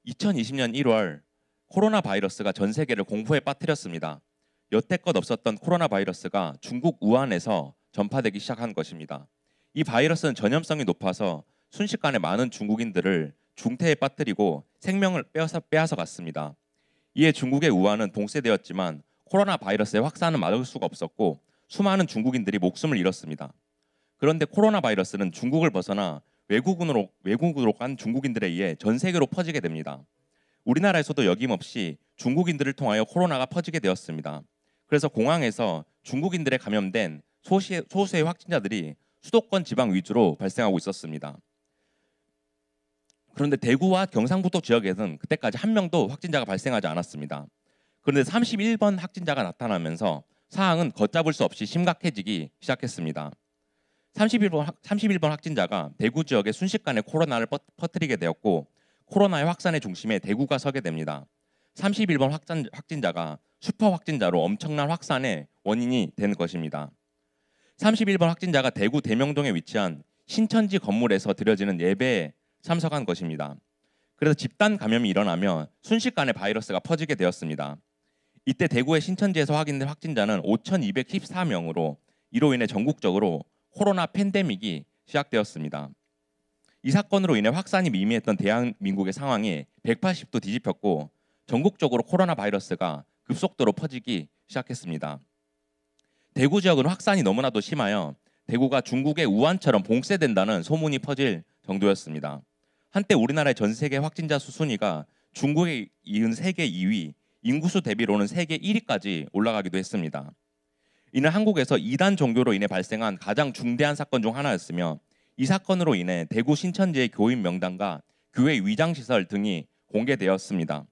2020년 1월 코로나 바이러스가 전 세계를 공포에 빠뜨렸습니다. 여태껏 없었던 코로나 바이러스가 중국 우한에서 전파되기 시작한 것입니다. 이 바이러스는 전염성이 높아서 순식간에 많은 중국인들을 중태에 빠뜨리고 생명을 빼앗아 갔습니다. 이에 중국의 우한은 봉쇄되었지만 코로나 바이러스의 확산은 막을 수가 없었고 수많은 중국인들이 목숨을 잃었습니다. 그런데 코로나 바이러스는 중국을 벗어나 외국으로 간 중국인들에 의해 전 세계로 퍼지게 됩니다. 우리나라에서도 여김없이 중국인들을 통하여 코로나가 퍼지게 되었습니다. 그래서 공항에서 중국인들에 감염된 소수의 확진자들이 수도권 지방 위주로 발생하고 있었습니다. 그런데 대구와 경상북도 지역에는 그때까지 한 명도 확진자가 발생하지 않았습니다. 그런데 31번 확진자가 나타나면서 상황은 걷잡을 수 없이 심각해지기 시작했습니다. 31번 확진자가 대구 지역에 순식간에 코로나를 퍼뜨리게 되었고 코로나의 확산의 중심에 대구가 서게 됩니다. 31번 확진자가 슈퍼 확진자로 엄청난 확산의 원인이 된 것입니다. 31번 확진자가 대구 대명동에 위치한 신천지 건물에서 드려지는 예배에 참석한 것입니다. 그래서 집단 감염이 일어나며 순식간에 바이러스가 퍼지게 되었습니다. 이때 대구의 신천지에서 확인된 확진자는 5,214명으로 이로 인해 전국적으로 코로나 팬데믹이 시작되었습니다. 이 사건으로 인해 확산이 미미했던 대한민국의 상황이 180도 뒤집혔고 전국적으로 코로나 바이러스가 급속도로 퍼지기 시작했습니다. 대구 지역은 확산이 너무나도 심하여 대구가 중국의 우한처럼 봉쇄된다는 소문이 퍼질 정도였습니다. 한때 우리나라의 전 세계 확진자 수 순위가 중국에 이은 세계 2위, 인구수 대비로는 세계 1위까지 올라가기도 했습니다. 이는 한국에서 이단 종교로 인해 발생한 가장 중대한 사건 중 하나였으며 이 사건으로 인해 대구 신천지의 교인 명단과 교회 위장시설 등이 공개되었습니다.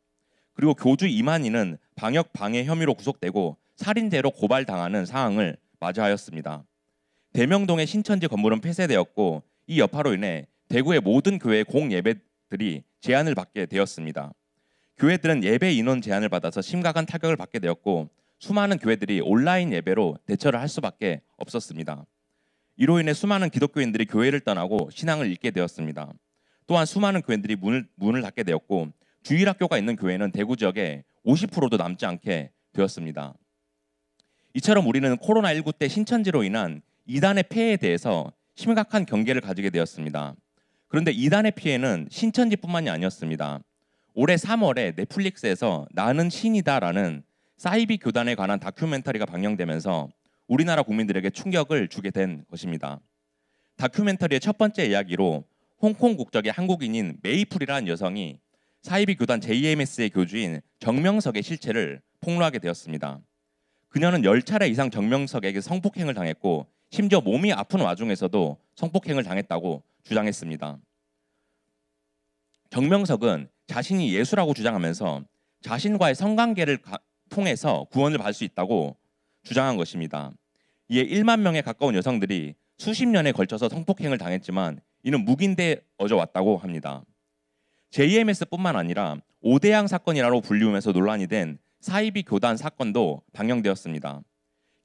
그리고 교주 이만희는 방역 방해 혐의로 구속되고 살인죄로 고발당하는 상황을 맞이하였습니다. 대명동의 신천지 건물은 폐쇄되었고 이 여파로 인해 대구의 모든 교회의 공예배들이 제한을 받게 되었습니다. 교회들은 예배 인원 제한을 받아서 심각한 타격을 받게 되었고 수많은 교회들이 온라인 예배로 대처를 할 수밖에 없었습니다. 이로 인해 수많은 기독교인들이 교회를 떠나고 신앙을 잃게 되었습니다. 또한 수많은 교회들이 문을 닫게 되었고 주일학교가 있는 교회는 대구 지역에 50%도 남지 않게 되었습니다. 이처럼 우리는 코로나19 때 신천지로 인한 이단의 폐해에 대해서 심각한 경계를 가지게 되었습니다. 그런데 이단의 피해는 신천지뿐만이 아니었습니다. 올해 3월에 넷플릭스에서 나는 신이다라는 사이비 교단에 관한 다큐멘터리가 방영되면서 우리나라 국민들에게 충격을 주게 된 것입니다. 다큐멘터리의 첫 번째 이야기로 홍콩 국적의 한국인인 메이플이라는 여성이 사이비 교단 JMS의 교주인 정명석의 실체를 폭로하게 되었습니다. 그녀는 10차례 이상 정명석에게 성폭행을 당했고 심지어 몸이 아픈 와중에서도 성폭행을 당했다고 주장했습니다. 정명석은 자신이 예수라고 주장하면서 자신과의 성관계를 통해서 구원을 받을 수 있다고 주장한 것입니다. 이에 1만 명에 가까운 여성들이 수십 년에 걸쳐서 성폭행을 당했지만 이는 묵인되어져 왔다고 합니다. JMS뿐만 아니라 오대양 사건이라고 불리우면서 논란이 된 사이비 교단 사건도 방영되었습니다.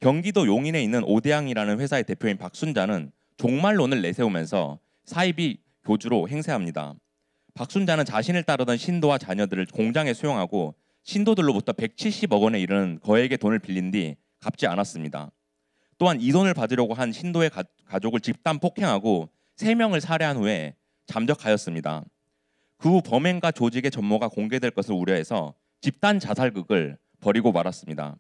경기도 용인에 있는 오대양이라는 회사의 대표인 박순자는 종말론을 내세우면서 사이비 교주로 행세합니다. 박순자는 자신을 따르던 신도와 자녀들을 공장에 수용하고 신도들로부터 170억 원에 이르는 거액의 돈을 빌린 뒤 갚지 않았습니다. 또한 이 돈을 받으려고 한 신도의 가족을 집단 폭행하고 3명을 살해한 후에 잠적하였습니다. 그 후 범행과 조직의 전모가 공개될 것을 우려해서 집단 자살극을 벌이고 말았습니다.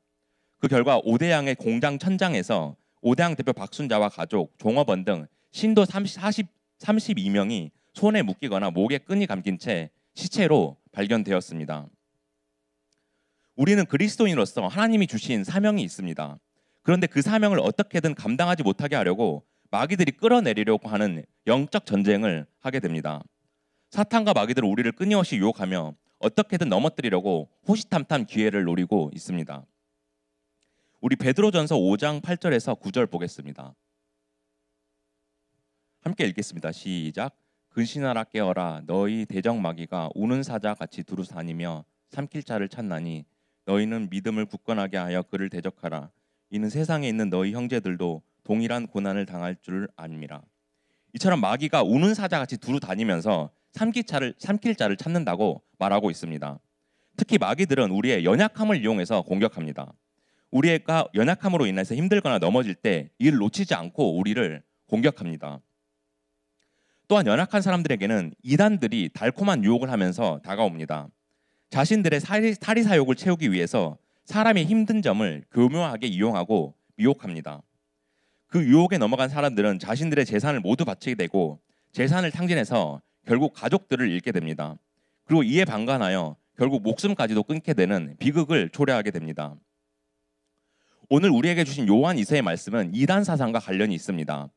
그 결과 오대양의 공장 천장에서 오대양 대표 박순자와 가족, 종업원 등 신도 32명이 손에 묶이거나 목에 끈이 감긴 채 시체로 발견되었습니다. 우리는 그리스도인으로서 하나님이 주신 사명이 있습니다. 그런데 그 사명을 어떻게든 감당하지 못하게 하려고 마귀들이 끌어내리려고 하는 영적 전쟁을 하게 됩니다. 사탄과 마귀들은 우리를 끊임없이 유혹하며 어떻게든 넘어뜨리려고 호시탐탐 기회를 노리고 있습니다. 우리 베드로전서 5장 8절에서 9절 보겠습니다. 함께 읽겠습니다. 시작. 근신하라 깨어라. 너희 대적 마귀가 우는 사자 같이 두루 다니며 삼킬 자를 찾나니 너희는 믿음을 굳건하게 하여 그를 대적하라. 이는 세상에 있는 너희 형제들도 동일한 고난을 당할 줄 압니다. 이처럼 마귀가 우는 사자같이 두루 다니면서 삼킬 자를 찾는다고 말하고 있습니다. 특히 마귀들은 우리의 연약함을 이용해서 공격합니다. 우리가 연약함으로 인해서 힘들거나 넘어질 때 이를 놓치지 않고 우리를 공격합니다. 또한 연약한 사람들에게는 이단들이 달콤한 유혹을 하면서 다가옵니다. 자신들의 사리사욕을 채우기 위해서 사람의 힘든 점을 교묘하게 이용하고 미혹합니다. 그 유혹에 넘어간 사람들은 자신들의 재산을 모두 바치게 되고 재산을 탕진해서 결국 가족들을 잃게 됩니다. 그리고 이에 방관하여 결국 목숨까지도 끊게 되는 비극을 초래하게 됩니다. 오늘 우리에게 주신 요한 2서의 말씀은 이단 사상과 관련이 있습니다.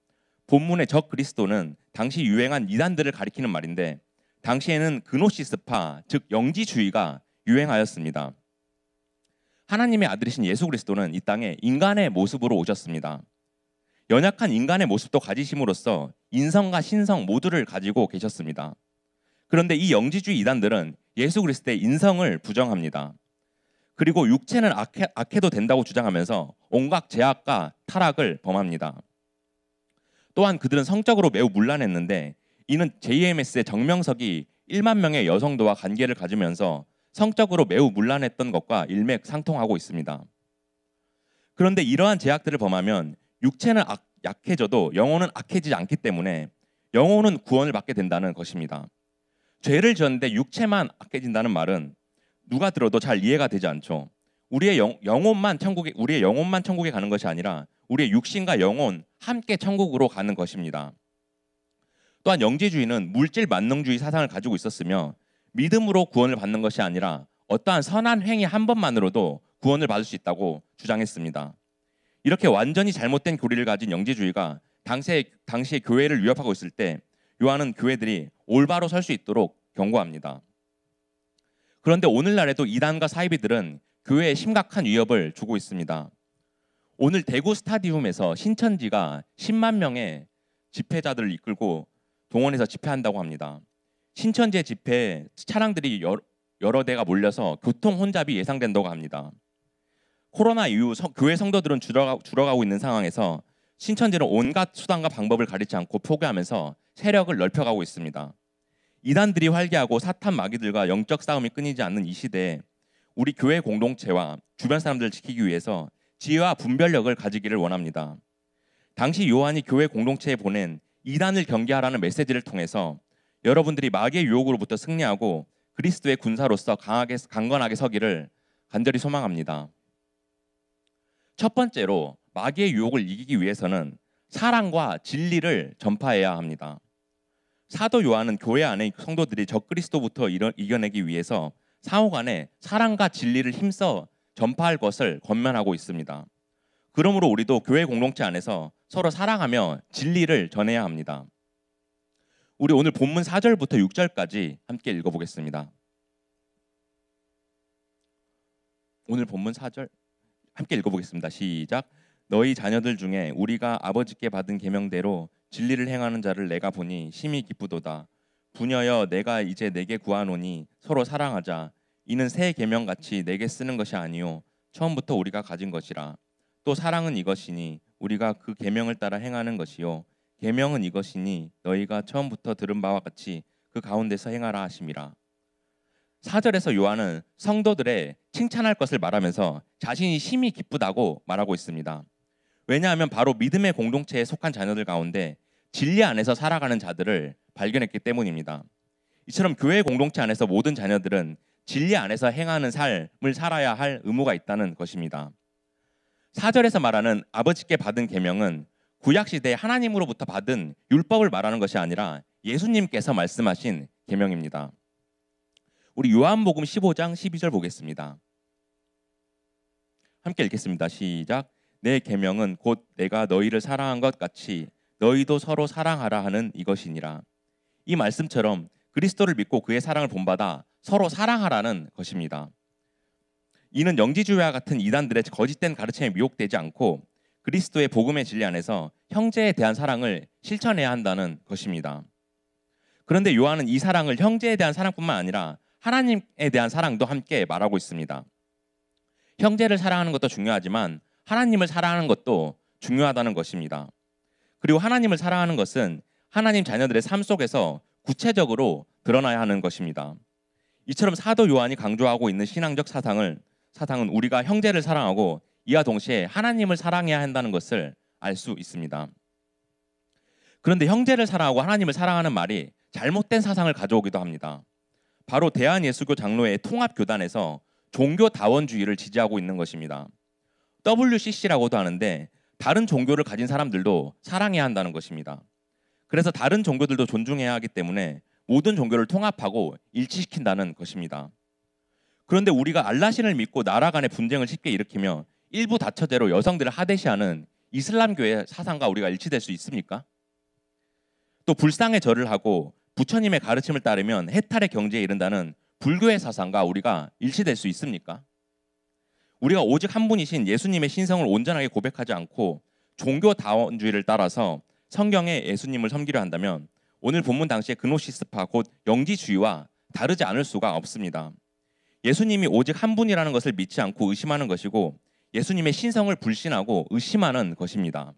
본문의 적 그리스도는 당시 유행한 이단들을 가리키는 말인데 당시에는 그노시스파, 즉 영지주의가 유행하였습니다. 하나님의 아들이신 예수 그리스도는 이 땅에 인간의 모습으로 오셨습니다. 연약한 인간의 모습도 가지심으로써 인성과 신성 모두를 가지고 계셨습니다. 그런데 이 영지주의 이단들은 예수 그리스도의 인성을 부정합니다. 그리고 육체는 악해도 된다고 주장하면서 온갖 죄악과 타락을 범합니다. 또한 그들은 성적으로 매우 문란했는데 이는 JMS의 정명석이 1만 명의 여성도와 관계를 가지면서 성적으로 매우 문란했던 것과 일맥상통하고 있습니다. 그런데 이러한 죄악들을 범하면 육체는 약해져도 영혼은 악해지지 않기 때문에 영혼은 구원을 받게 된다는 것입니다. 죄를 지었는데 육체만 악해진다는 말은 누가 들어도 잘 이해가 되지 않죠. 우리의 영혼만 천국에 가는 것이 아니라 우리의 육신과 영혼 함께 천국으로 가는 것입니다. 또한 영지주의는 물질 만능주의 사상을 가지고 있었으며 믿음으로 구원을 받는 것이 아니라 어떠한 선한 행위 한 번만으로도 구원을 받을 수 있다고 주장했습니다. 이렇게 완전히 잘못된 교리를 가진 영지주의가 당시의 교회를 위협하고 있을 때 요한은 교회들이 올바로 설 수 있도록 경고합니다. 그런데 오늘날에도 이단과 사이비들은 교회에 심각한 위협을 주고 있습니다. 오늘 대구 스타디움에서 신천지가 10만 명의 집회자들을 이끌고 동원해서 집회한다고 합니다. 신천지의 집회에 차량들이 여러 대가 몰려서 교통 혼잡이 예상된다고 합니다. 코로나 이후 교회 성도들은 줄어가고 있는 상황에서 신천지는 온갖 수단과 방법을 가리지 않고 포기하면서 세력을 넓혀가고 있습니다. 이단들이 활개하고 사탄 마귀들과 영적 싸움이 끊이지 않는 이 시대에 우리 교회 공동체와 주변 사람들을 지키기 위해서 지혜와 분별력을 가지기를 원합니다. 당시 요한이 교회 공동체에 보낸 이단을 경계하라는 메시지를 통해서 여러분들이 마귀의 유혹으로부터 승리하고 그리스도의 군사로서 강건하게 서기를 간절히 소망합니다. 첫 번째로 마귀의 유혹을 이기기 위해서는 사랑과 진리를 전파해야 합니다. 사도 요한은 교회 안의 성도들이 적그리스도부터 이겨내기 위해서 상호간에 사랑과 진리를 힘써 전파할 것을 권면하고 있습니다. 그러므로 우리도 교회 공동체 안에서 서로 사랑하며 진리를 전해야 합니다. 우리 오늘 본문 4절부터 6절까지 함께 읽어보겠습니다. 오늘 본문 4절 함께 읽어보겠습니다. 시작. 너희 자녀들 중에 우리가 아버지께 받은 계명대로 진리를 행하는 자를 내가 보니 심히 기쁘도다. 부녀여 내가 이제 내게 구하노니 서로 사랑하자. 이는 새 계명같이 내게 쓰는 것이 아니요 처음부터 우리가 가진 것이라. 또 사랑은 이것이니 우리가 그 계명을 따라 행하는 것이요 계명은 이것이니 너희가 처음부터 들은 바와 같이 그 가운데서 행하라 하심이라. 4절에서 요한은 성도들의 칭찬할 것을 말하면서 자신이 심히 기쁘다고 말하고 있습니다. 왜냐하면 바로 믿음의 공동체에 속한 자녀들 가운데 진리 안에서 살아가는 자들을 발견했기 때문입니다. 이처럼 교회 공동체 안에서 모든 자녀들은 진리 안에서 행하는 삶을 살아야 할 의무가 있다는 것입니다. 4절에서 말하는 아버지께 받은 계명은 구약시대에 하나님으로부터 받은 율법을 말하는 것이 아니라 예수님께서 말씀하신 계명입니다. 우리 요한복음 15장 12절 보겠습니다. 함께 읽겠습니다. 시작. 내 계명은 곧 내가 너희를 사랑한 것 같이 너희도 서로 사랑하라 하는 이것이니라. 이 말씀처럼 그리스도를 믿고 그의 사랑을 본받아 서로 사랑하라는 것입니다. 이는 영지주의와 같은 이단들의 거짓된 가르침에 미혹되지 않고 그리스도의 복음의 진리 안에서 형제에 대한 사랑을 실천해야 한다는 것입니다. 그런데 요한은 이 사랑을 형제에 대한 사랑뿐만 아니라 하나님에 대한 사랑도 함께 말하고 있습니다. 형제를 사랑하는 것도 중요하지만 하나님을 사랑하는 것도 중요하다는 것입니다. 그리고 하나님을 사랑하는 것은 하나님 자녀들의 삶 속에서 구체적으로 드러나야 하는 것입니다. 이처럼 사도 요한이 강조하고 있는 신앙적 사상은 우리가 형제를 사랑하고 이와 동시에 하나님을 사랑해야 한다는 것을 알 수 있습니다. 그런데 형제를 사랑하고 하나님을 사랑하는 말이 잘못된 사상을 가져오기도 합니다. 바로 대한예수교 장로회 통합교단에서 종교다원주의를 지지하고 있는 것입니다. WCC라고도 하는데 다른 종교를 가진 사람들도 사랑해야 한다는 것입니다. 그래서 다른 종교들도 존중해야 하기 때문에 모든 종교를 통합하고 일치시킨다는 것입니다. 그런데 우리가 알라신을 믿고 나라 간의 분쟁을 쉽게 일으키며 일부 다처제로 여성들을 하대시하는 이슬람교의 사상과 우리가 일치될 수 있습니까? 또 불상의 절을 하고 부처님의 가르침을 따르면 해탈의 경지에 이른다는 불교의 사상과 우리가 일치될 수 있습니까? 우리가 오직 한 분이신 예수님의 신성을 온전하게 고백하지 않고 종교다원주의를 따라서 성경의 예수님을 섬기려 한다면 오늘 본문 당시의 그노시스파 곧 영지주의와 다르지 않을 수가 없습니다. 예수님이 오직 한 분이라는 것을 믿지 않고 의심하는 것이고 예수님의 신성을 불신하고 의심하는 것입니다.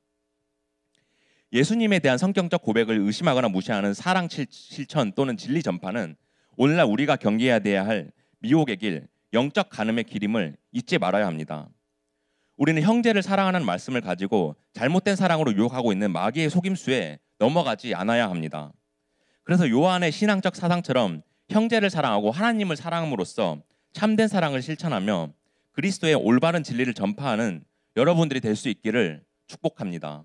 예수님에 대한 성경적 고백을 의심하거나 무시하는 사랑 실천 또는 진리 전파는 오늘날 우리가 경계해야 할 미혹의 길, 영적 간음의 길임을 잊지 말아야 합니다. 우리는 형제를 사랑하는 말씀을 가지고 잘못된 사랑으로 유혹하고 있는 마귀의 속임수에 넘어가지 않아야 합니다. 그래서 요한의 신앙적 사상처럼 형제를 사랑하고 하나님을 사랑함으로써 참된 사랑을 실천하며 그리스도의 올바른 진리를 전파하는 여러분들이 될 수 있기를 축복합니다.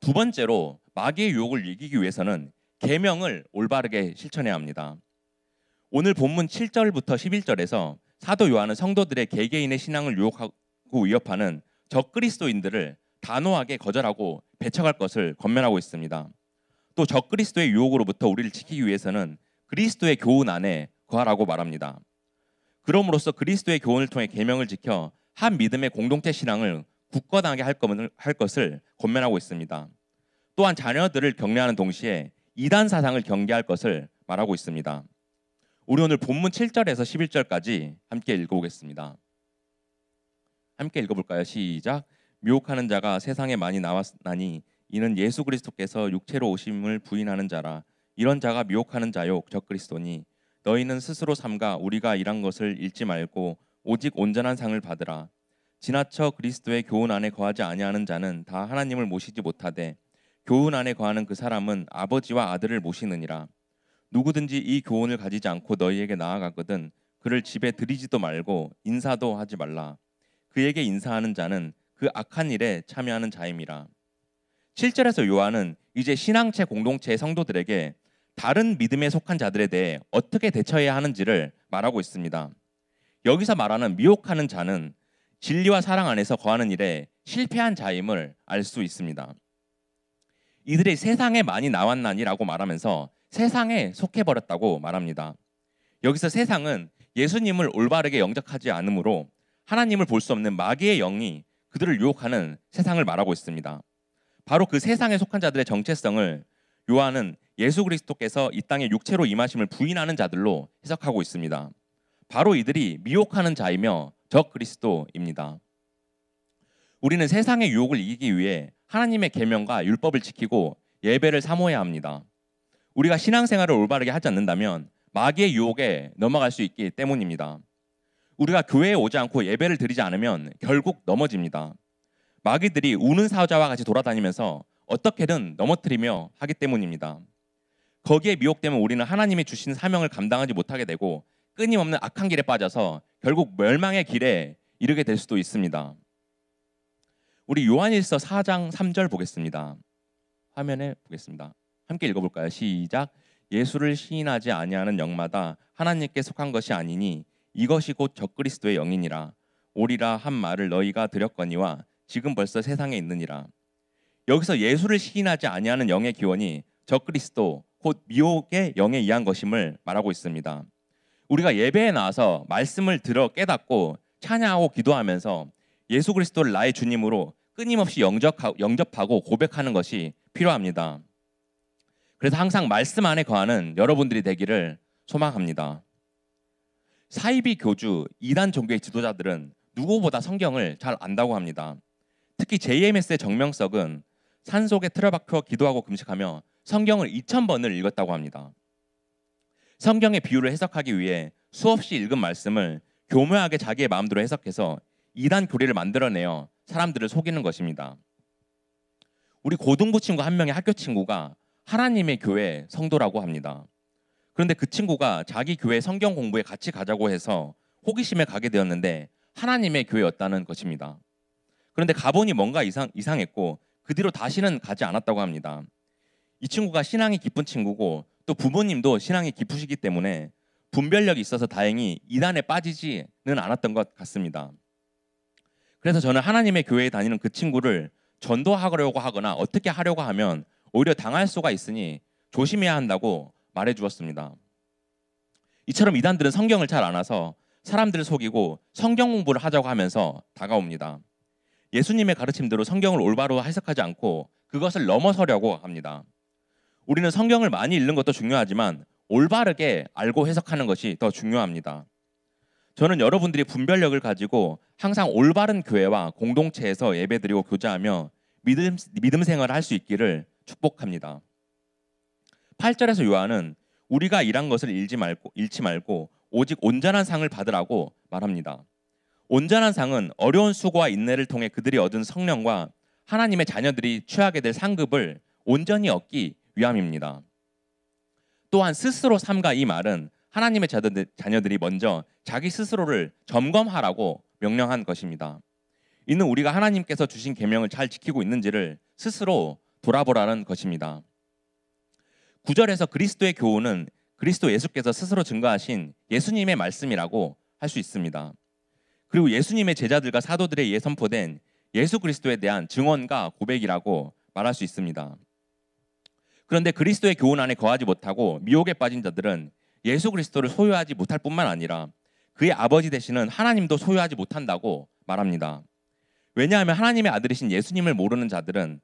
두 번째로 마귀의 유혹을 이기기 위해서는 계명을 올바르게 실천해야 합니다. 오늘 본문 7절부터 11절에서 사도 요한은 성도들의 개개인의 신앙을 유혹하고 위협하는 적그리스도인들을 단호하게 거절하고 배척할 것을 권면하고 있습니다. 또 적그리스도의 유혹으로부터 우리를 지키기 위해서는 그리스도의 교훈 안에 거하라고 말합니다. 그럼으로써 그리스도의 교훈을 통해 계명을 지켜 한 믿음의 공동체 신앙을 굳건하게 할 것을 권면하고 있습니다. 또한 자녀들을 격려하는 동시에 이단 사상을 경계할 것을 말하고 있습니다. 우리 오늘 본문 7절에서 11절까지 함께 읽어보겠습니다. 함께 읽어볼까요? 시작. 미혹하는 자가 세상에 많이 나왔나니 이는 예수 그리스도께서 육체로 오심을 부인하는 자라. 이런 자가 미혹하는 자요 적그리스도니 너희는 스스로 삼가 우리가 일한 것을 잃지 말고 오직 온전한 상을 받으라. 지나쳐 그리스도의 교훈 안에 거하지 아니하는 자는 다 하나님을 모시지 못하되 교훈 안에 거하는 그 사람은 아버지와 아들을 모시느니라. 누구든지 이 교훈을 가지지 않고 너희에게 나아가거든 그를 집에 들이지도 말고 인사도 하지 말라. 그에게 인사하는 자는 그 악한 일에 참여하는 자임이라. 7절에서 요한은 이제 신앙체 공동체의 성도들에게 다른 믿음에 속한 자들에 대해 어떻게 대처해야 하는지를 말하고 있습니다. 여기서 말하는 미혹하는 자는 진리와 사랑 안에서 거하는 일에 실패한 자임을 알 수 있습니다. 이들이 세상에 많이 나왔나니라고 말하면서 세상에 속해버렸다고 말합니다. 여기서 세상은 예수님을 올바르게 영접하지 않으므로 하나님을 볼 수 없는 마귀의 영이 그들을 유혹하는 세상을 말하고 있습니다. 바로 그 세상에 속한 자들의 정체성을 요한은 예수 그리스도께서 이 땅에 육체로 임하심을 부인하는 자들로 해석하고 있습니다. 바로 이들이 미혹하는 자이며 적 그리스도입니다. 우리는 세상의 유혹을 이기기 위해 하나님의 계명과 율법을 지키고 예배를 사모해야 합니다. 우리가 신앙생활을 올바르게 하지 않는다면 마귀의 유혹에 넘어갈 수 있기 때문입니다. 우리가 교회에 오지 않고 예배를 드리지 않으면 결국 넘어집니다. 마귀들이 우는 사자와 같이 돌아다니면서 어떻게든 넘어뜨리며 하기 때문입니다. 거기에 미혹되면 우리는 하나님이 주신 사명을 감당하지 못하게 되고 끊임없는 악한 길에 빠져서 결국 멸망의 길에 이르게 될 수도 있습니다. 우리 요한일서 4장 3절 보겠습니다. 화면에 보겠습니다. 함께 읽어볼까요? 시작. 예수를 시인하지 아니하는 영마다 하나님께 속한 것이 아니니 이것이 곧 적그리스도의 영이니라. 오리라 한 말을 너희가 들었거니와 지금 벌써 세상에 있느니라. 여기서 예수를 시인하지 아니하는 영의 기원이 적그리스도 곧 미혹의 영에 의한 것임을 말하고 있습니다. 우리가 예배에 나와서 말씀을 들어 깨닫고 찬양하고 기도하면서 예수 그리스도를 나의 주님으로 끊임없이 영접하고 고백하는 것이 필요합니다. 그래서 항상 말씀 안에 거하는 여러분들이 되기를 소망합니다. 사이비 교주, 이단 종교의 지도자들은 누구보다 성경을 잘 안다고 합니다. 특히 JMS의 정명석은 산속에 틀어박혀 기도하고 금식하며 성경을 2000번을 읽었다고 합니다. 성경의 비유를 해석하기 위해 수없이 읽은 말씀을 교묘하게 자기의 마음대로 해석해서 이단 교리를 만들어내어 사람들을 속이는 것입니다. 우리 고등부 친구 한 명의 학교 친구가 하나님의 교회 성도라고 합니다. 그런데 그 친구가 자기 교회 성경 공부에 같이 가자고 해서 호기심에 가게 되었는데 하나님의 교회였다는 것입니다. 그런데 가보니 뭔가 이상했고 그 뒤로 다시는 가지 않았다고 합니다. 이 친구가 신앙이 깊은 친구고 또 부모님도 신앙이 깊으시기 때문에 분별력이 있어서 다행히 이단에 빠지지는 않았던 것 같습니다. 그래서 저는 하나님의 교회에 다니는 그 친구를 전도하려고 하거나 어떻게 하려고 하면 오히려 당할 수가 있으니 조심해야 한다고 말해 주었습니다. 이처럼 이단들은 성경을 잘 안 와서 사람들을 속이고 성경 공부를 하자고 하면서 다가옵니다. 예수님의 가르침대로 성경을 올바로 해석하지 않고 그것을 넘어서려고 합니다. 우리는 성경을 많이 읽는 것도 중요하지만 올바르게 알고 해석하는 것이 더 중요합니다. 저는 여러분들이 분별력을 가지고 항상 올바른 교회와 공동체에서 예배드리고 교제하며 믿음 생활을 할 수 있기를 축복합니다. 8절에서 요한은 우리가 일한 것을 잃지 말고 오직 온전한 상을 받으라고 말합니다. 온전한 상은 어려운 수고와 인내를 통해 그들이 얻은 성령과 하나님의 자녀들이 취하게 될 상급을 온전히 얻기 위함입니다. 또한 스스로 삼가 이 말은 하나님의 자녀들이 먼저 자기 스스로를 점검하라고 명령한 것입니다. 이는 우리가 하나님께서 주신 계명을 잘 지키고 있는지를 스스로 돌아보라는 것입니다. 9절에서 그리스도의 교훈은 그리스도 예수께서 스스로 증거하신 예수님의 말씀이라고 할 수 있습니다. 그리고 예수님의 제자들과 사도들에 의해 선포된 예수 그리스도에 대한 증언과 고백이라고 말할 수 있습니다. 그런데 그리스도의 교훈 안에 거하지 못하고 미혹에 빠진 자들은 예수 그리스도를 소유하지 못할 뿐만 아니라 그의 아버지 되시는 하나님도 소유하지 못한다고 말합니다. 왜냐하면 하나님의 아들이신 예수님을 모르는 자들은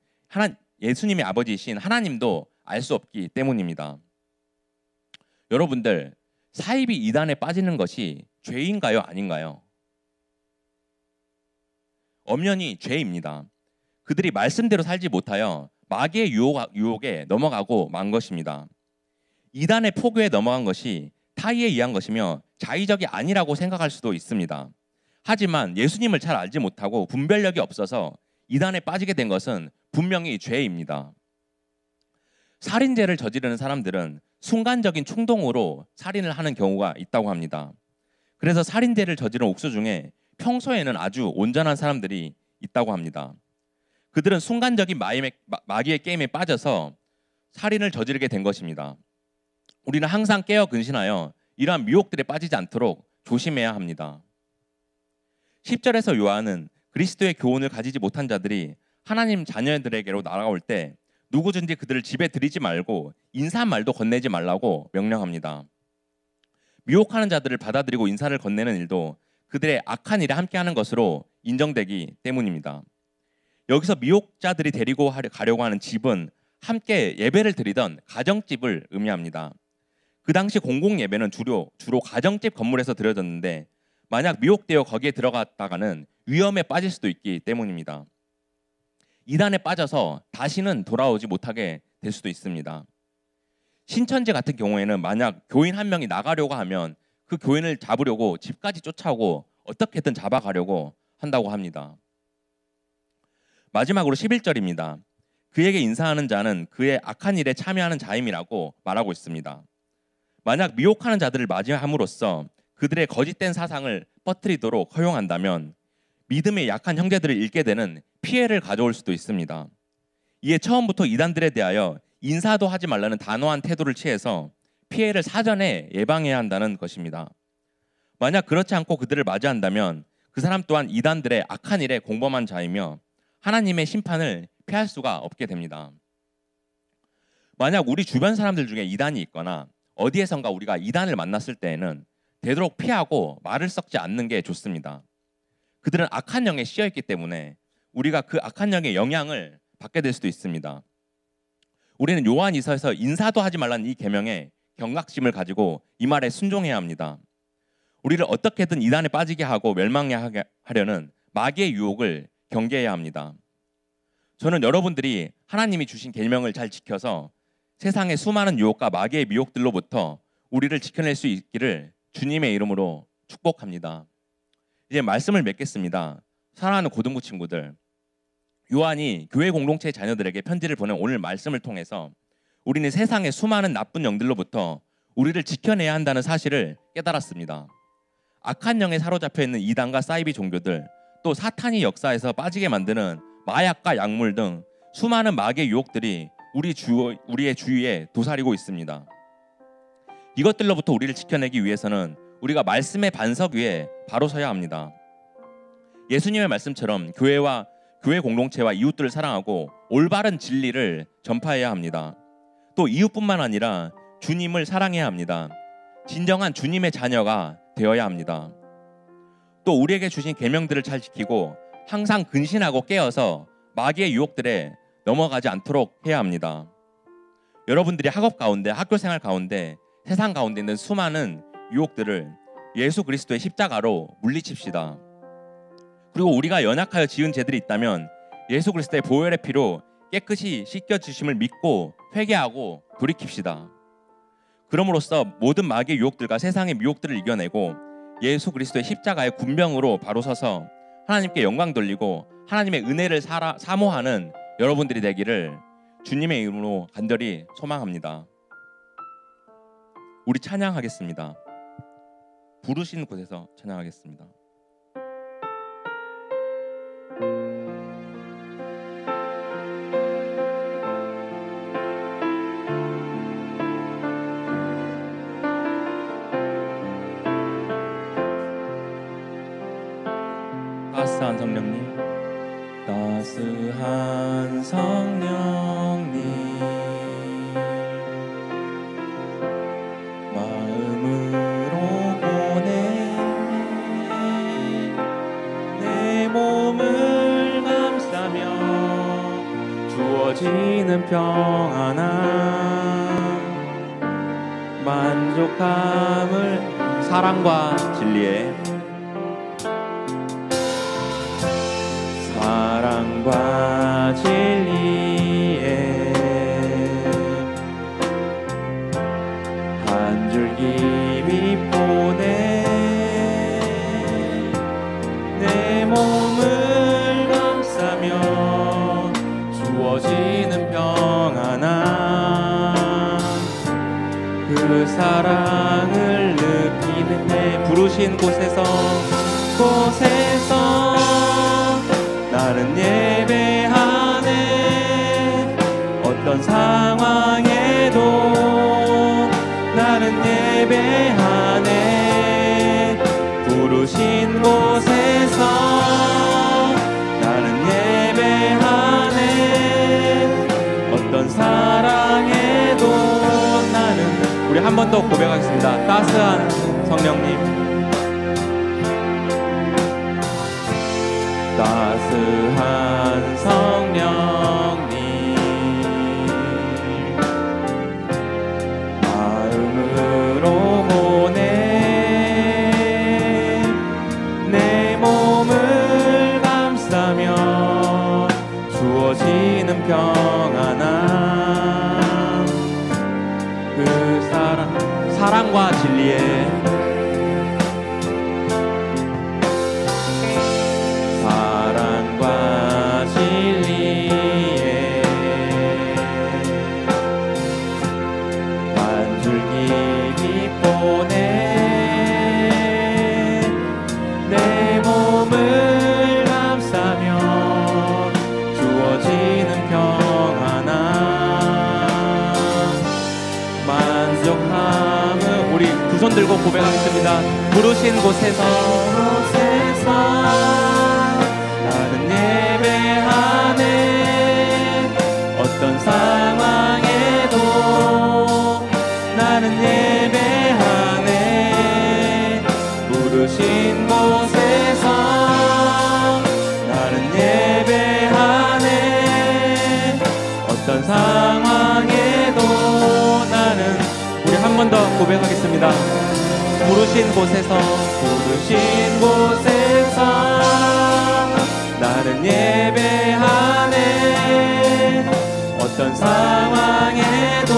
예수님의 아버지이신 하나님도 알 수 없기 때문입니다. 여러분들, 사입이 이단에 빠지는 것이 죄인가요? 아닌가요? 엄연히 죄입니다. 그들이 말씀대로 살지 못하여 마귀의 유혹에 넘어가고 만 것입니다. 이단의 포교에 넘어간 것이 타의에 의한 것이며 자의적이 아니라고 생각할 수도 있습니다. 하지만 예수님을 잘 알지 못하고 분별력이 없어서 이단에 빠지게 된 것은 분명히 죄입니다. 살인죄를 저지르는 사람들은 순간적인 충동으로 살인을 하는 경우가 있다고 합니다. 그래서 살인죄를 저지른 옥수 중에 평소에는 아주 온전한 사람들이 있다고 합니다. 그들은 순간적인 마귀의 게임에 빠져서 살인을 저지르게 된 것입니다. 우리는 항상 깨어 근신하여 이러한 미혹들에 빠지지 않도록 조심해야 합니다. 10절에서 요한은 그리스도의 교훈을 가지지 못한 자들이 하나님 자녀들에게로 날아올 때 누구든지 그들을 집에 들이지 말고 인사말도 건네지 말라고 명령합니다. 미혹하는 자들을 받아들이고 인사를 건네는 일도 그들의 악한 일에 함께하는 것으로 인정되기 때문입니다. 여기서 미혹자들이 데리고 가려고 하는 집은 함께 예배를 드리던 가정집을 의미합니다. 그 당시 공공예배는 주로 가정집 건물에서 드려졌는데 만약 미혹되어 거기에 들어갔다가는 위험에 빠질 수도 있기 때문입니다. 이단에 빠져서 다시는 돌아오지 못하게 될 수도 있습니다. 신천지 같은 경우에는 만약 교인 한 명이 나가려고 하면 그 교인을 잡으려고 집까지 쫓아오고 어떻게든 잡아가려고 한다고 합니다. 마지막으로 11절입니다. 그에게 인사하는 자는 그의 악한 일에 참여하는 자임이라고 말하고 있습니다. 만약 미혹하는 자들을 맞이함으로써 그들의 거짓된 사상을 퍼뜨리도록 허용한다면 믿음의 약한 형제들을 잃게 되는 피해를 가져올 수도 있습니다. 이에 처음부터 이단들에 대하여 인사도 하지 말라는 단호한 태도를 취해서 피해를 사전에 예방해야 한다는 것입니다. 만약 그렇지 않고 그들을 맞이한다면 그 사람 또한 이단들의 악한 일에 공범한 자이며 하나님의 심판을 피할 수가 없게 됩니다. 만약 우리 주변 사람들 중에 이단이 있거나 어디에선가 우리가 이단을 만났을 때에는 되도록 피하고 말을 섞지 않는 게 좋습니다. 그들은 악한 영에 씌어있기 때문에 우리가 그 악한 영의 영향을 받게 될 수도 있습니다. 우리는 요한이서에서 인사도 하지 말라는 이 계명에 경각심을 가지고 이 말에 순종해야 합니다. 우리를 어떻게든 이단에 빠지게 하고 멸망하게 하려는 마귀의 유혹을 경계해야 합니다. 저는 여러분들이 하나님이 주신 계명을 잘 지켜서 세상의 수많은 유혹과 마귀의 미혹들로부터 우리를 지켜낼 수 있기를 주님의 이름으로 축복합니다. 이제 말씀을 맺겠습니다. 사랑하는 고등부 친구들, 요한이 교회 공동체의 자녀들에게 편지를 보낸 오늘 말씀을 통해서 우리는 세상의 수많은 나쁜 영들로부터 우리를 지켜내야 한다는 사실을 깨달았습니다. 악한 영에 사로잡혀 있는 이단과 사이비 종교들, 또 사탄이 역사에서 빠지게 만드는 마약과 약물 등 수많은 마귀의 유혹들이 우리의 주위에 도사리고 있습니다. 이것들로부터 우리를 지켜내기 위해서는 우리가 말씀의 반석 위에 바로 서야 합니다. 예수님의 말씀처럼 교회 공동체와 이웃들을 사랑하고 올바른 진리를 전파해야 합니다. 또 이웃뿐만 아니라 주님을 사랑해야 합니다. 진정한 주님의 자녀가 되어야 합니다. 또 우리에게 주신 계명들을 잘 지키고 항상 근신하고 깨어서 마귀의 유혹들에 넘어가지 않도록 해야 합니다. 여러분들이 학업 가운데, 학교 생활 가운데, 세상 가운데 있는 수많은 유혹들을 예수 그리스도의 십자가로 물리칩시다. 그리고 우리가 연약하여 지은 죄들이 있다면 예수 그리스도의 보혈의 피로 깨끗이 씻겨주심을 믿고 회개하고 돌이킵시다. 그럼으로써 모든 마귀의 유혹들과 세상의 미혹들을 이겨내고 예수 그리스도의 십자가의 군병으로 바로 서서 하나님께 영광 돌리고 하나님의 은혜를 사모하는 여러분들이 되기를 주님의 이름으로 간절히 소망합니다. 우리 찬양하겠습니다. 부르신 곳에서 찬양하겠습니다. 따스한 성령님, 따스한 성령님, 마음으로 보내 내 몸을 감싸며 주어지는 평안함, 만족함을 사랑과 진리에 사랑과 진리에 한 줄기 빛보내 내 몸을 감싸며 주어지는 평안함, 그 사랑을 느끼는 내 부르신 곳에서 나는 예배하네. 어떤 상황에도 나는 예배하네. 부르신 곳에서 나는 예배하네. 어떤 사랑에도 나는. 우리 한 번 더 고백하겠습니다. 따스한 성령님, 따스한 성령님, 마음으로 보내 내 몸을 감싸며 주어지는 평안함, 그 사랑과 진리에 내 몸을 감싸며 주어지는 평안함, 만족함을. 우리 두 손 들고 고백하겠습니다. 부르신 곳에서 나는 예배하네. 어떤 상황에도 나는 예배하네. 부르신 곳에서 나는 예배하네. 어떤 상황에도 나는. 우리 한 번 더 고백하겠습니다. 부르신 곳에서 나는 예배하네. 어떤 상황에도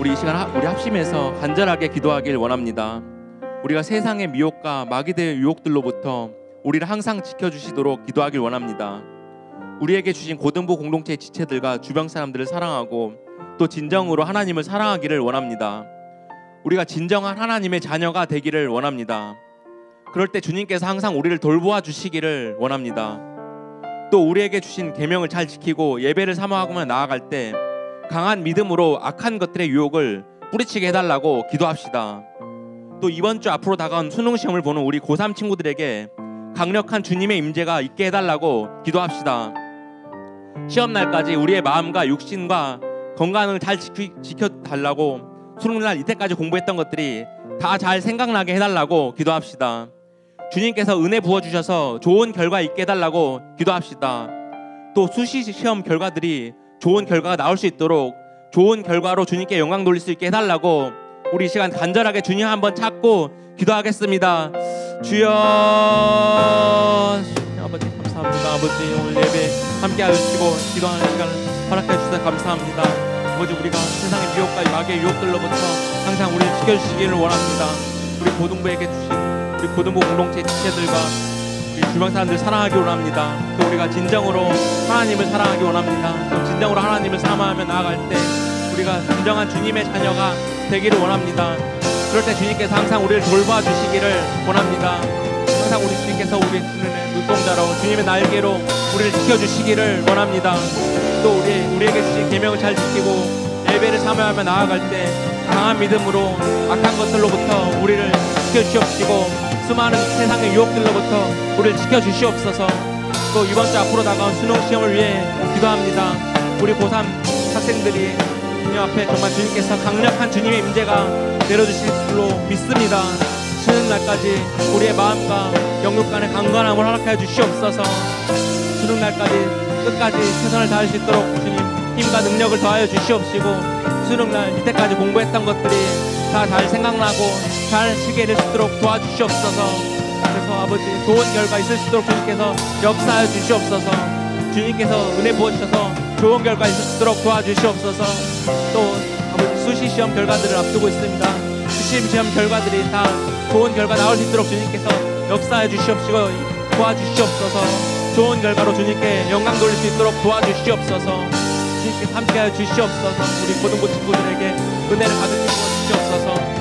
우리 이 시간 우리 합심해서 간절하게 기도하길 원합니다. 우리가 세상의 미혹과 마귀의 유혹들로부터 우리를 항상 지켜주시도록 기도하길 원합니다. 우리에게 주신 고등부 공동체의 지체들과 주변 사람들을 사랑하고 또 진정으로 하나님을 사랑하기를 원합니다. 우리가 진정한 하나님의 자녀가 되기를 원합니다. 그럴 때 주님께서 항상 우리를 돌보아 주시기를 원합니다. 또 우리에게 주신 계명을 잘 지키고 예배를 사모하고 나아갈 때 강한 믿음으로 악한 것들의 유혹을 뿌리치게 해달라고 기도합시다. 또 이번 주 앞으로 다가온 수능 시험을 보는 우리 고3 친구들에게 강력한 주님의 임재가 있게 해달라고 기도합시다. 시험 날까지 우리의 마음과 육신과 건강을 잘 지켜달라고 수능날 이때까지 공부했던 것들이 다 잘 생각나게 해달라고 기도합시다. 주님께서 은혜 부어주셔서 좋은 결과 있게 해달라고 기도합시다. 또 수시 시험 결과들이 좋은 결과가 나올 수 있도록 좋은 결과로 주님께 영광 돌릴 수 있게 해달라고 우리 이 시간 간절하게 주님 한번 찾고 기도하겠습니다. 주여, 아버지 감사합니다. 아버지 오늘 예배 함께 하시고 기도하는 시간을 허락해 주셔서 감사합니다. 아버지 우리가 세상의 미혹과 마귀의 유혹들로부터 항상 우리를 지켜주시기를 원합니다. 우리 고등부에게 주신 우리 고등부 공동체 지체들과 우리 주변 사람들 사랑하기 원합니다. 또 우리가 진정으로 하나님을 사랑하기 원합니다. 또 진정으로 하나님을 사모하며 나아갈 때 우리가 진정한 주님의 자녀가 되기를 원합니다. 그럴 때 주님께서 항상 우리를 돌봐 주시기를 원합니다. 항상 우리 주님께서 우리 주님의 눈동자로 주님의 날개로 우리를 지켜주시기를 원합니다. 또 우리에게 주신 계명을 잘 지키고 예배를 사모하며 나아갈 때 강한 믿음으로 악한 것들로부터 우리를 지켜주시옵시고 수많은 세상의 유혹들로부터 우리를 지켜주시옵소서. 또 이번 주 앞으로 다가온 수능 시험을 위해 기도합니다. 우리 고3 학생들이 주님 앞에 정말 주님께서 강력한 주님의 임재가 내려주실 줄로 믿습니다. 수능 날까지 우리의 마음과 영육 간의 강건함을 허락하여 주시옵소서. 수능 날까지 끝까지 최선을 다할 수 있도록 주님 힘과 능력을 더하여 주시옵시고 수능 날 이때까지 공부했던 것들이 다 잘 생각나고 잘 실게 될 수 있도록 도와주시옵소서. 그래서 아버지 좋은 결과 있을 수 있도록 주님께서 역사하여 주시옵소서. 주님께서 은혜 부어주셔서 좋은 결과 있을 수 있도록 도와주시옵소서. 또 아버지 수시 시험 결과들을 앞두고 있습니다. 수시 시험 결과들이 다 좋은 결과 나올 수 있도록 주님께서 역사해 주시옵시고 도와주시옵소서. 좋은 결과로 주님께 영광 돌릴 수 있도록 도와주시옵소서. 주님께 함께하여 주시옵소서. 우리 고등부 친구들에게 은혜를 가득히 부어주시옵소서.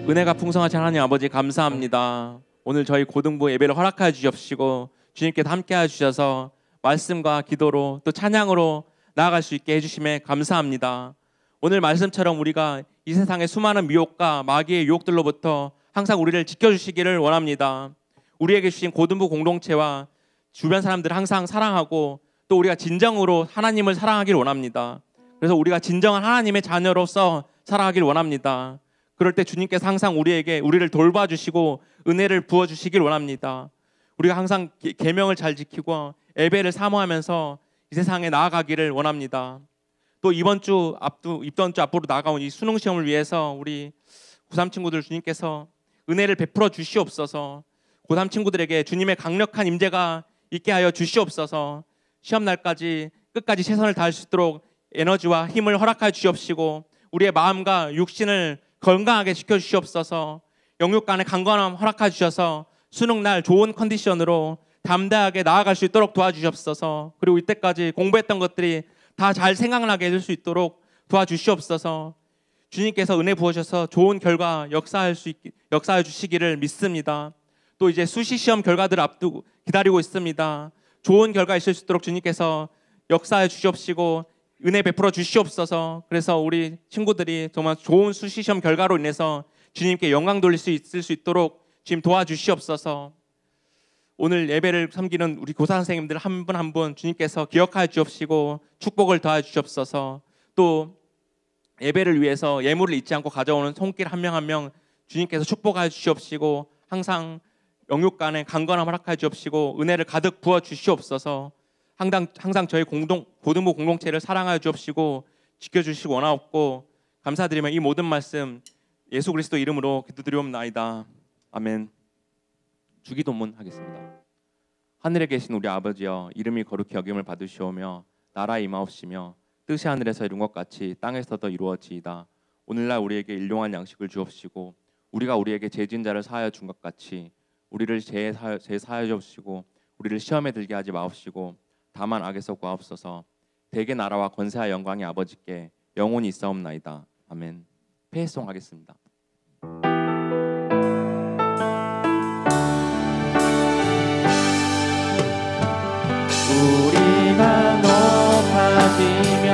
은혜가 풍성하신 하나님 아버지 감사합니다. 오늘 저희 고등부 예배를 허락하여 주시옵시고 주님께서 함께하여 주셔서 말씀과 기도로 또 찬양으로 나아갈 수 있게 해주심에 감사합니다. 오늘 말씀처럼 우리가 이 세상의 수많은 미혹과 마귀의 유혹들로부터 항상 우리를 지켜주시기를 원합니다. 우리에게 주신 고등부 공동체와 주변 사람들을 항상 사랑하고 또 우리가 진정으로 하나님을 사랑하기를 원합니다. 그래서 우리가 진정한 하나님의 자녀로서 살아가길 원합니다. 그럴 때 주님께서 항상 우리를 돌봐주시고 은혜를 부어주시길 원합니다. 우리가 항상 계명을 잘 지키고 예배를 사모하면서 이 세상에 나아가기를 원합니다. 또 이번 주 앞으로 나가온 이 수능 시험을 위해서 우리 고3 친구들 주님께서 은혜를 베풀어 주시옵소서. 고3 친구들에게 주님의 강력한 임재가 있게 하여 주시옵소서. 시험 날까지 끝까지 최선을 다할 수 있도록 에너지와 힘을 허락하여 주시옵시고 우리의 마음과 육신을 건강하게 지켜주시옵소서. 영육 간의 강건함 허락하여 주셔서 수능날 좋은 컨디션으로 담대하게 나아갈 수 있도록 도와주시옵소서. 그리고 이때까지 공부했던 것들이 다 잘 생각나게 해줄 수 있도록 도와주시옵소서. 주님께서 은혜 부어주셔서 좋은 결과 역사해 주시기를 믿습니다. 또 이제 수시 시험 결과들을 앞두고 기다리고 있습니다. 좋은 결과 있을 수 있도록 주님께서 역사해 주시옵시고 은혜 베풀어 주시옵소서. 그래서 우리 친구들이 정말 좋은 수시 시험 결과로 인해서 주님께 영광 돌릴 수 있도록 주님 도와주시옵소서. 오늘 예배를 섬기는 우리 교사 선생님들 한 분 한 분 주님께서 기억하여 주옵시고 축복을 더하여 주시옵소서. 또 예배를 위해서 예물을 잊지 않고 가져오는 손길 한 명 한 명 주님께서 축복하여 주시옵시고 항상 영육 간의 강건함을 허락하여 주옵시고 은혜를 가득 부어 주시옵소서. 항상 저희 고등부 공동체를 사랑하여 주옵시고 지켜주시고 원하옵고 감사드리며 이 모든 말씀 예수 그리스도 이름으로 기도드리옵나이다. 아멘. 주기도문 하겠습니다. 하늘에 계신 우리 아버지여, 이름이 거룩히 여김을 받으시오며 나라에 임하옵시며 뜻이 하늘에서 이룬 것 같이 땅에서도 이루어지이다. 오늘날 우리에게 일용할 양식을 주옵시고 우리가 우리에게 죄진 자를 사하여 준 것 같이 우리를 사하여 주옵시고 우리를 시험에 들게 하지 마옵시고 다만 악에서 구하옵소서. 대개 나라와 권세와 영광이 아버지께 영원히 있사옵나이다. 아멘. 패송 하겠습니다. 우리가 높아지면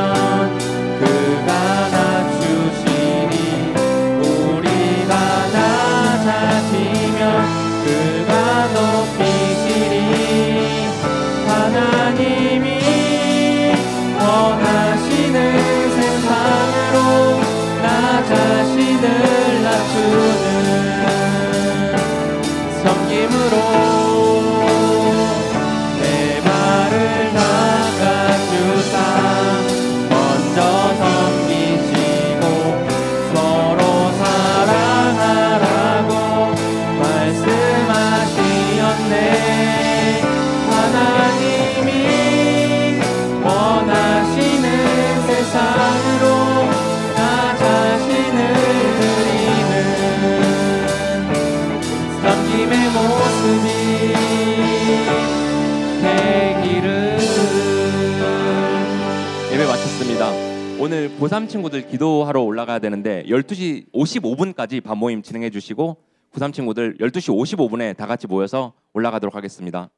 그가 낮추시니 우리가 낮아지면 그가 높이시니 하나님이 원하시는 세상으로 나 자신을 낮추는 섬김으로 예배 마쳤습니다. 오늘 고3 친구들 기도하러 올라가야 되는데 12시 55분까지 밤 모임 진행해 주시고 고3 친구들 12시 55분에 다 같이 모여서 올라가도록 하겠습니다.